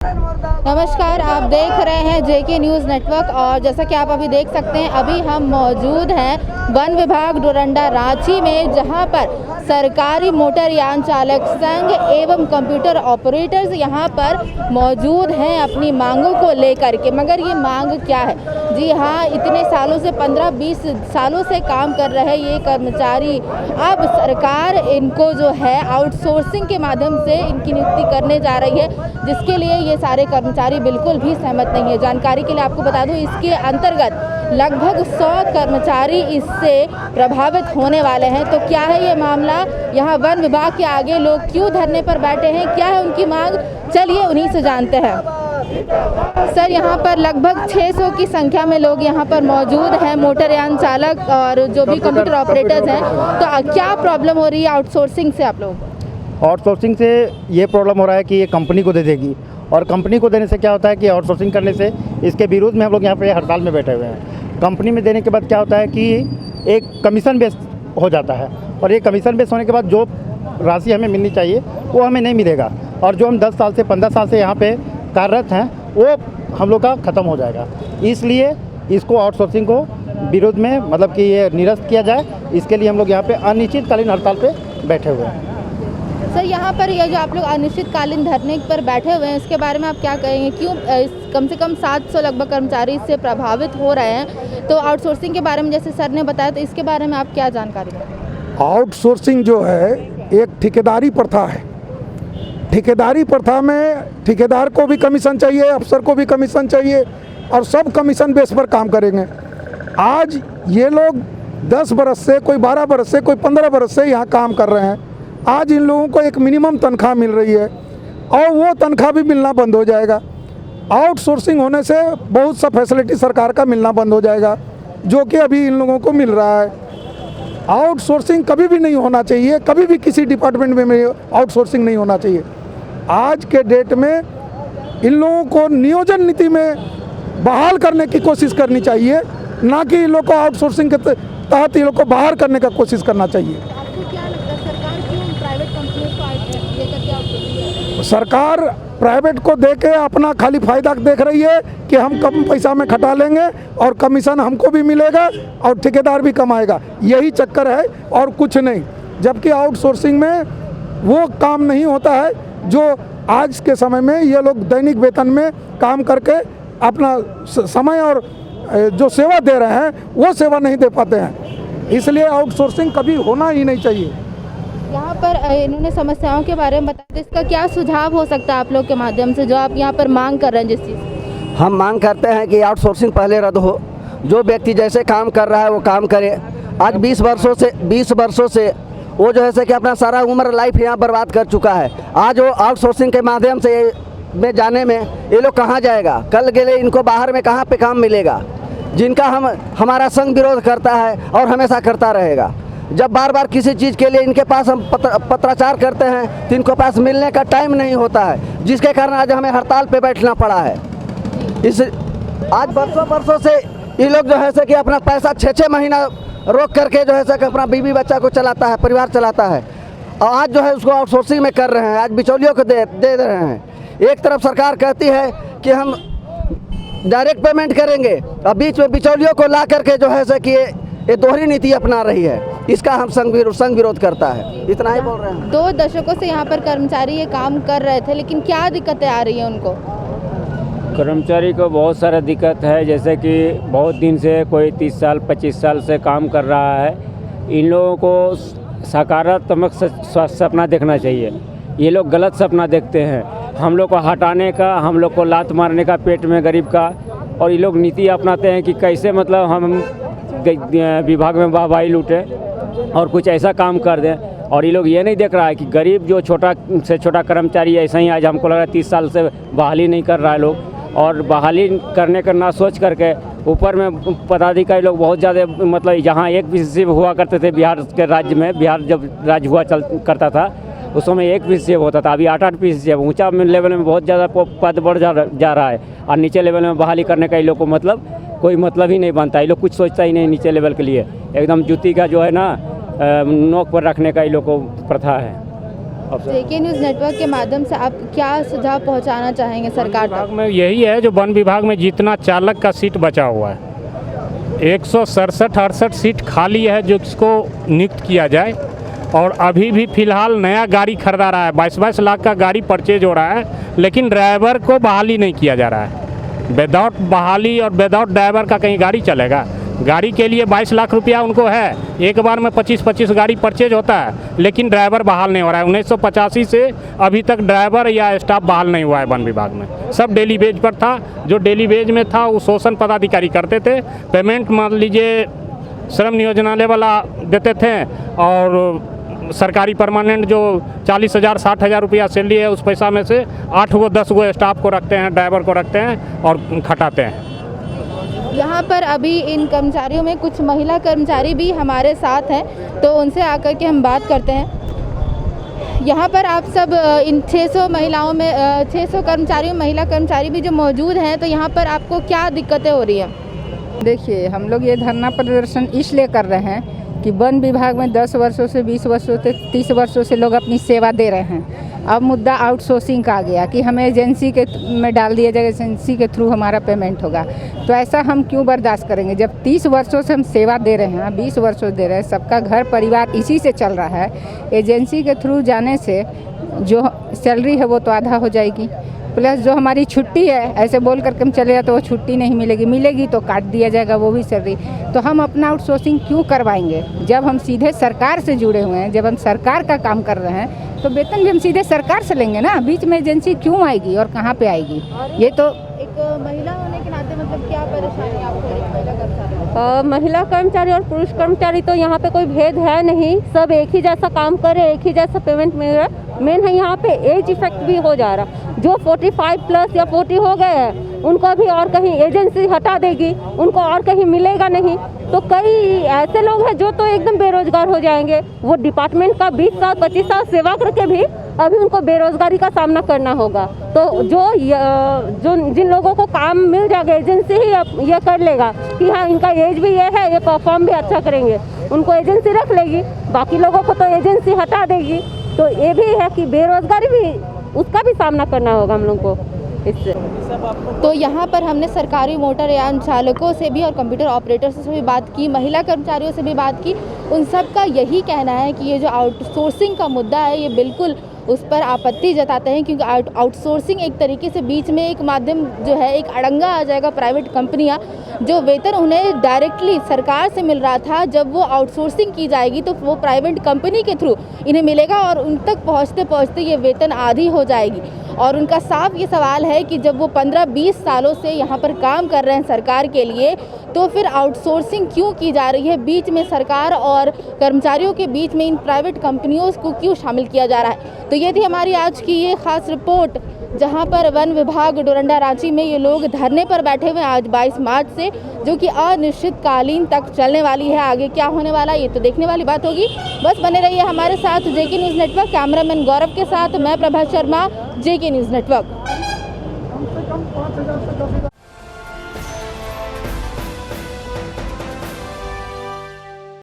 नमस्कार, आप देख रहे हैं जेके न्यूज़ नेटवर्क। और जैसा कि आप अभी देख सकते हैं, अभी हम मौजूद हैं वन विभाग डोरंडा रांची में, जहां पर सरकारी मोटर यान चालक संघ एवं कंप्यूटर ऑपरेटर्स यहां पर मौजूद हैं अपनी मांगों को लेकर के। मगर ये मांग क्या है? जी हाँ, इतने सालों से 15-20 सालों से काम कर रहे ये कर्मचारी, अब सरकार इनको जो है आउटसोर्सिंग के माध्यम से इनकी नियुक्ति करने जा रही है, जिसके लिए ये सारे कर्मचारी बिल्कुल भी सहमत नहीं है। जानकारी के लिए आपको बता दूं, इसके अंतर्गत लगभग 100 कर्मचारी इससे प्रभावित होने वाले हैं। तो क्या है ये मामला? यहाँ वन विभाग के आगे लोग क्यों धरने पर बैठे हैं? क्या है उनकी मांग? चलिए उन्हीं से जानते हैं। सर, यहाँ पर लगभग 600 की संख्या में लोग यहाँ पर मौजूद हैं, मोटरयान चालक और जो भी कंप्यूटर ऑपरेटर्स हैं। तो क्या प्रॉब्लम हो रही है आउटसोर्सिंग से आप लोगों को? आउटसोर्सिंग से ये प्रॉब्लम हो रहा है कि ये कंपनी को दे देगी, और कंपनी को देने से क्या होता है कि आउटसोर्सिंग करने से इसके विरोध में हम लोग यहाँ पे हड़ताल में बैठे हुए हैं। कंपनी में देने के बाद क्या होता है कि एक कमीशन बेस हो जाता है, और ये कमीशन बेस होने के बाद जो राशि हमें मिलनी चाहिए वो हमें नहीं मिलेगा, और जो हम 10 साल से 15 साल से यहाँ पे कार्यरत हैं वो हम लोग का ख़त्म हो जाएगा। इसलिए इसको आउटसोर्सिंग को विरोध में मतलब कि ये निरस्त किया जाए, इसके लिए हम लोग यहाँ पे अनिश्चितकालीन हड़ताल पे बैठे हुए हैं। सर, यहाँ पर ये जो आप लोग अनिश्चितकालीन धरने पर बैठे हुए हैं, इसके बारे में आप क्या कहेंगे? क्यों कम से कम 700 लगभग कर्मचारी इससे प्रभावित हो रहे हैं? तो आउटसोर्सिंग के बारे में जैसे सर ने बताया, तो इसके बारे में आप क्या जानकारी दें? आउटसोर्सिंग जो है एक ठेकेदारी प्रथा है। ठेकेदारी प्रथा में ठेकेदार को भी कमीशन चाहिए, अफसर को भी कमीशन चाहिए, और सब कमीशन बेस पर काम करेंगे। आज ये लोग 10 बरस से, कोई 12 बरस से, कोई 15 बरस से यहाँ काम कर रहे हैं। आज इन लोगों को एक मिनिमम तनख्वाह मिल रही है, और वो तनख्वाह भी मिलना बंद हो जाएगा। आउटसोर्सिंग होने से बहुत सा फैसिलिटी सरकार का मिलना बंद हो जाएगा, जो कि अभी इन लोगों को मिल रहा है। आउटसोर्सिंग कभी भी नहीं होना चाहिए, कभी भी किसी डिपार्टमेंट में आउटसोर्सिंग नहीं होना चाहिए। आज के डेट में इन लोगों को नियोजन नीति में बहाल करने की कोशिश करनी चाहिए, ना कि इन लोग को आउटसोर्सिंग के तहत इन लोग को बाहर करने का कोशिश करना चाहिए। आपको क्या लगता है सरकार क्यों प्राइवेट कंपनियों को लेकर के आउटसोर्सिंग? सरकार प्राइवेट को दे के अपना खाली फायदा देख रही है कि हम कम पैसा में खटा लेंगे और कमीशन हमको भी मिलेगा और ठेकेदार भी कमाएगा, यही चक्कर है और कुछ नहीं। जबकि आउटसोर्सिंग में वो काम नहीं होता है जो आज के समय में ये लोग दैनिक वेतन में काम करके अपना समय और जो सेवा दे रहे हैं वो सेवा नहीं दे पाते हैं। इसलिए आउटसोर्सिंग कभी होना ही नहीं चाहिए। यहाँ पर इन्होंने समस्याओं के बारे में बताया, तो इसका क्या सुझाव हो सकता है आप लोग के माध्यम से, जो आप यहाँ पर मांग कर रहे हैं? जिस चीज़ हम मांग करते हैं कि आउटसोर्सिंग पहले रद्द हो, जो व्यक्ति जैसे काम कर रहा है वो काम करे। आज 20 वर्षों से वो जो है कि अपना सारा उम्र लाइफ यहाँ बर्बाद कर चुका है। आज वो आउटसोर्सिंग के माध्यम से में जाने में ये लोग कहाँ जाएगा? कल के लिए इनको बाहर में कहाँ पे काम मिलेगा? जिनका हमारा संघ विरोध करता है और हमेशा करता रहेगा। जब बार बार किसी चीज़ के लिए इनके पास हम पत्राचार करते हैं तो इनको पास मिलने का टाइम नहीं होता है, जिसके कारण आज हमें हड़ताल पे बैठना पड़ा है। आज बरसों से ये लोग जो है कि अपना पैसा 6-6 महीना रोक करके जो है कि अपना बीवी बच्चा को चलाता है, परिवार चलाता है, और आज जो है उसको आउटसोर्सिंग में कर रहे हैं। आज बिचौलियों को दे रहे हैं। एक तरफ सरकार कहती है कि हम डायरेक्ट पेमेंट करेंगे, और बीच में बिचौलियों को ला करके जो है कि ये दोहरी नीति अपना रही है। इसका हम संघ विरोध करता है। इतना ही बोल रहे हैं। 2 दशकों से यहाँ पर कर्मचारी ये काम कर रहे थे, लेकिन क्या दिक्कतें आ रही हैं उनको? कर्मचारी को बहुत सारा दिक्कत है, जैसे कि बहुत दिन से कोई 30 साल 25 साल से काम कर रहा है। इन लोगों को सकारात्मक सपना देखना चाहिए। ये लोग गलत सपना देखते हैं, हम लोग को हटाने का, हम लोग को लात मारने का पेट में गरीब का। और ये लोग नीति अपनाते हैं कि कैसे मतलब हम विभाग में वाहवाही लूटे और कुछ ऐसा काम कर दें। और ये लोग ये नहीं देख रहा है कि गरीब जो छोटा से छोटा कर्मचारी है, ऐसा ही आज हमको लग रहा है 30 साल से बहाली नहीं कर रहा है लोग, और बहाली करने का ना सोच करके ऊपर में पदाधिकारी लोग बहुत ज़्यादा मतलब जहाँ एक विषय हुआ करते थे बिहार के राज्य में, बिहार जब राज्य हुआ करता था उस समय 1 विषय होता था, अभी 8-8 विषय। ऊँचा लेवल में बहुत ज़्यादा पद बढ़ जा रहा है, और नीचे लेवल में बहाली करने का ये लोग को मतलब कोई मतलब ही नहीं बनता। ये लोग कुछ सोचता ही नहीं नीचे लेवल के लिए। एकदम जूती का जो है ना नोक पर रखने का ये लोग को प्रथा है। जेके न्यूज़ नेटवर्क के माध्यम से आप क्या सुझाव पहुंचाना चाहेंगे सरकार विभाग तक? में यही है, जो वन विभाग में जितना चालक का सीट बचा हुआ है 167-68 सीट खाली है, जो इसको नियुक्त किया जाए। और अभी भी फ़िलहाल नया गाड़ी खरीदा रहा है, 22-22 लाख का गाड़ी परचेज हो रहा है, लेकिन ड्राइवर को बहाली नहीं किया जा रहा है। विदाउट बहाली और विदाउट ड्राइवर का कहीं गाड़ी चलेगा? गाड़ी के लिए 22 लाख रुपया उनको है, एक बार में 25-25 गाड़ी परचेज होता है, लेकिन ड्राइवर बहाल नहीं हो रहा है। 1985 से अभी तक ड्राइवर या स्टाफ बहाल नहीं हुआ है वन विभाग में। सब डेली वेज पर था, जो डेली वेज में था वो शोषण पदाधिकारी करते थे। पेमेंट मान लीजिए श्रम नियोजनालय वाला देते थे, और सरकारी परमानेंट जो 40,000-60,000 रुपया सैलरी है, उस पैसा में से 8 गो 10 गो स्टाफ को रखते हैं, ड्राइवर को रखते हैं और खटाते हैं। यहाँ पर अभी इन कर्मचारियों में कुछ महिला कर्मचारी भी हमारे साथ हैं, तो उनसे आकर के हम बात करते हैं। यहाँ पर आप सब इन 600 महिलाओं में 600 कर्मचारियों महिला कर्मचारी भी जो मौजूद हैं, तो यहाँ पर आपको क्या दिक्कतें हो रही हैं? देखिए, हम लोग ये धरना प्रदर्शन इसलिए कर रहे हैं कि वन विभाग में 10 वर्षों से 20 वर्षों से 30 वर्षों से लोग अपनी सेवा दे रहे हैं। अब मुद्दा आउटसोर्सिंग का आ गया कि हमें एजेंसी के में डाल दिया जाएगा, एजेंसी के थ्रू हमारा पेमेंट होगा। तो ऐसा हम क्यों बर्दाश्त करेंगे? जब 30 वर्षों से हम सेवा दे रहे हैं, 20 वर्षों दे रहे हैं, सबका घर परिवार इसी से चल रहा है। एजेंसी के थ्रू जाने से जो सैलरी है वो तो आधा हो जाएगी, प्लस जो हमारी छुट्टी है, ऐसे बोल करके हम चले जाए तो वो छुट्टी नहीं मिलेगी, मिलेगी तो काट दिया जाएगा वो भी सैलरी। तो हम अपना आउटसोर्सिंग क्यों करवाएंगे? जब हम सीधे सरकार से जुड़े हुए हैं, जब हम सरकार का काम कर रहे हैं, तो वेतन भी हम सीधे सरकार से लेंगे ना। बीच में एजेंसी क्यों आएगी और कहाँ पे आएगी? ये तो एक महिला होने के नाते मतलब क्या परेशानी आपको हो रही है महिला कर्मचारी? महिला कर्मचारी और पुरुष कर्मचारी तो यहाँ पे कोई भेद है नहीं, सब एक ही जैसा काम करे, एक ही जैसा पेमेंट मिल रहा है। मेन है यहाँ पे एज इफेक्ट भी हो जा रहा। जो 45 प्लस या 40 हो गए हैं, उनको भी और कहीं एजेंसी हटा देगी, उनको और कहीं मिलेगा नहीं। तो कई ऐसे लोग हैं जो तो एकदम बेरोजगार हो जाएंगे। वो डिपार्टमेंट का 20 साल 25 साल सेवा करके भी अभी उनको बेरोजगारी का सामना करना होगा। तो जो जिन लोगों को काम मिल जाएगा, एजेंसी ही ये कर लेगा कि हाँ इनका एज भी ये है, ये परफॉर्म भी अच्छा करेंगे, उनको एजेंसी रख लेगी, बाकी लोगों को तो एजेंसी हटा देगी। तो ये भी है कि बेरोजगारी भी, उसका भी सामना करना होगा हम लोग को इससे। तो यहाँ पर हमने सरकारी मोटर यान चालकों से भी और कंप्यूटर ऑपरेटर से भी बात की, महिला कर्मचारियों से भी बात की। उन सब का यही कहना है कि ये जो आउटसोर्सिंग का मुद्दा है, ये बिल्कुल उस पर आपत्ति जताते हैं, क्योंकि आउटसोर्सिंग एक तरीके से बीच में एक माध्यम जो है, एक अड़ंगा आ जाएगा। प्राइवेट कंपनियां जो वेतन उन्हें डायरेक्टली सरकार से मिल रहा था, जब वो आउटसोर्सिंग की जाएगी तो वो प्राइवेट कंपनी के थ्रू इन्हें मिलेगा और उन तक पहुंचते पहुंचते ये वेतन आधी हो जाएगी। और उनका साफ ये सवाल है कि जब वो 15-20 सालों से यहाँ पर काम कर रहे हैं सरकार के लिए, तो फिर आउटसोर्सिंग क्यों की जा रही है? बीच में सरकार और कर्मचारियों के बीच में इन प्राइवेट कंपनियों को क्यों शामिल किया जा रहा है? तो ये थी हमारी आज की ये खास रिपोर्ट, जहाँ पर वन विभाग डोरंडा रांची में ये लोग धरने पर बैठे हुए हैं आज 22 मार्च से, जो कि अनिश्चितकालीन तक चलने वाली है। आगे क्या होने वाला है ये तो देखने वाली बात होगी। बस बने रहिए हमारे साथ जेके न्यूज़ नेटवर्क। कैमरामैन गौरव के साथ मैं प्रभा शर्मा, जेके न्यूज़ नेटवर्क।